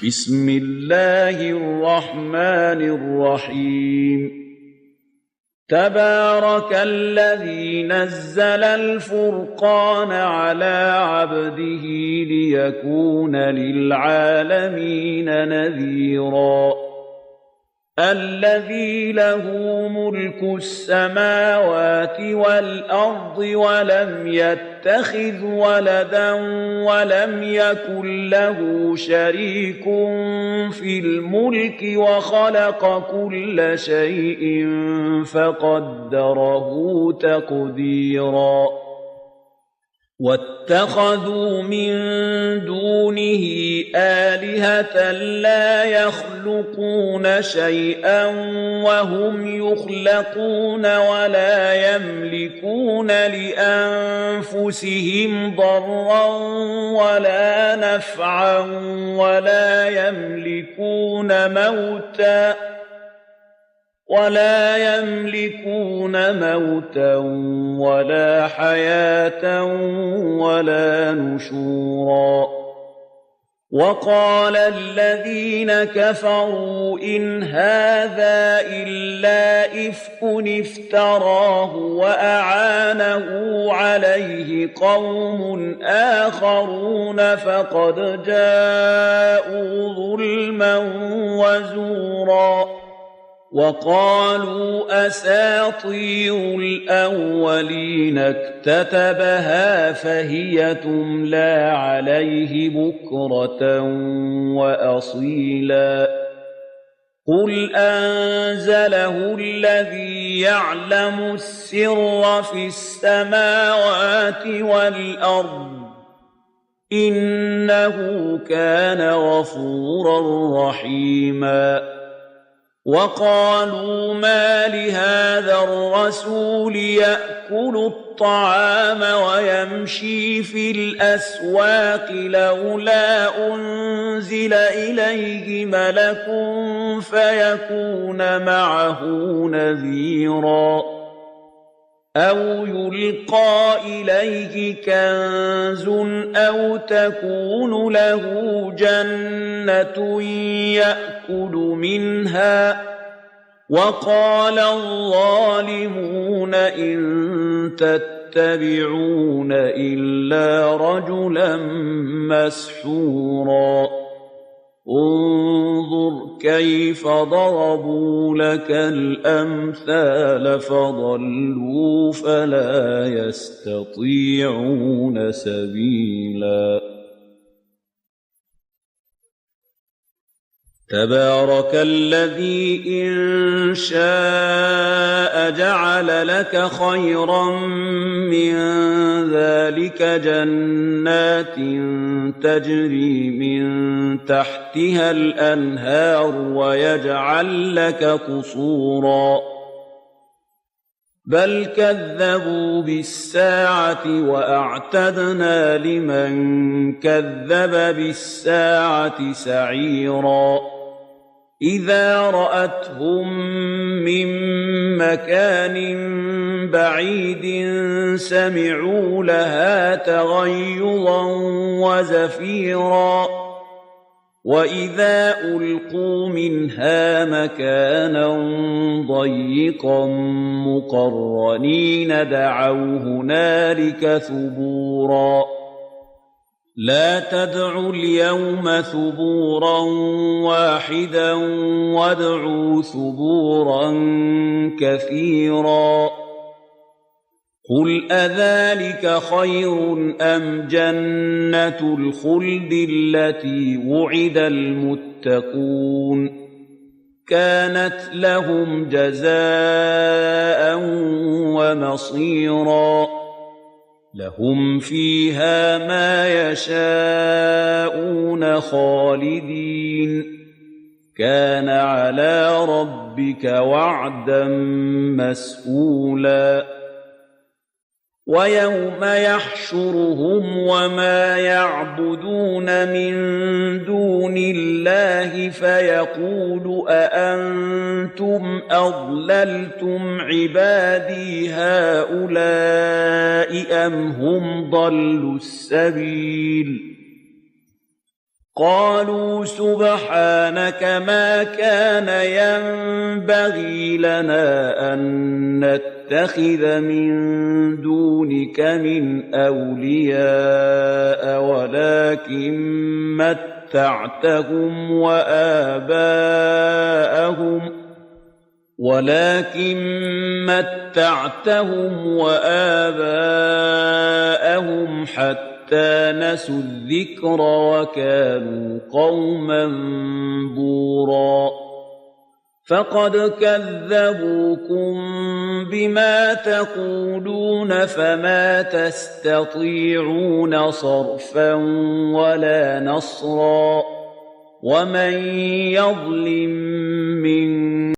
بسم الله الرحمن الرحيم تبارك الذي نزل الفرقان على عبده ليكون للعالمين نذيرا الذي له ملك السماوات والأرض ولم يتخذ ولدا ولم يكن له شريك في الملك وخلق كل شيء فقدره تقديرا واتخذوا من دونه آلهة لا يخلقون شيئا وهم يخلقون ولا يملكون لأنفسهم ضرا ولا نفعا ولا يملكون موتا ولا حياة ولا نشورا وقال الذين كفروا إن هذا إلا إفك افتراه وأعانه عليه قوم آخرون فقد جاءوا ظلما وزورا وقالوا أساطير الأولين اكتتبها فهي تملى عليه بكرة وأصيلا قل أنزله الذي يعلم السر في السماوات والأرض إنه كان غفورا رحيما وقالوا ما لهذا الرسول يأكل الطعام ويمشي في الأسواق لولا أنزل إليه ملك فيكون معه نذيرا أو يلقى إليه كنز أو تكون له جنة يأكل منها وقال الظالمون إن تتبعون إلا رجلا مسحورا انظر كيف ضربوا لك الأمثال فضلوا فلا يستطيعون سبيلا تبارك الذي إن شاء جعل لك خيرا من ذلك جنات تجري من تحتها الأنهار ويجعل لك قصورا بل كذبوا بالساعة وأعتدنا لمن كذب بالساعة سعيرا إذا رأتهم من مكان بعيد سمعوا لها تغيظا وزفيرا وإذا ألقوا منها مكانا ضيقا مقرنين دعوا هنالك ثبورا لا تدعوا اليوم ثبورا واحدا وادعوا ثبورا كثيرا قل أذلك خير أم جنة الخلد التي وعد المتقون كانت لهم جزاء ومصيرا لهم فيها ما يشاءون خالدين كان على ربك وعدا مسئولا ويوم يحشرهم وما يعبدون من دون الله فيقول أأنتم أضللتم عبادي هؤلاء أم هم ضلوا السبيل قالوا سبحانك ما كان ينبغي لنا أن نتخذ من دونك من أولياء ولكن متعتهم وآباءهم حتى نسوا الذكر وكانوا قوما بورا فقد كذبوكم بما تقولون فما تستطيعون صرفا ولا نصرا ومن يظلم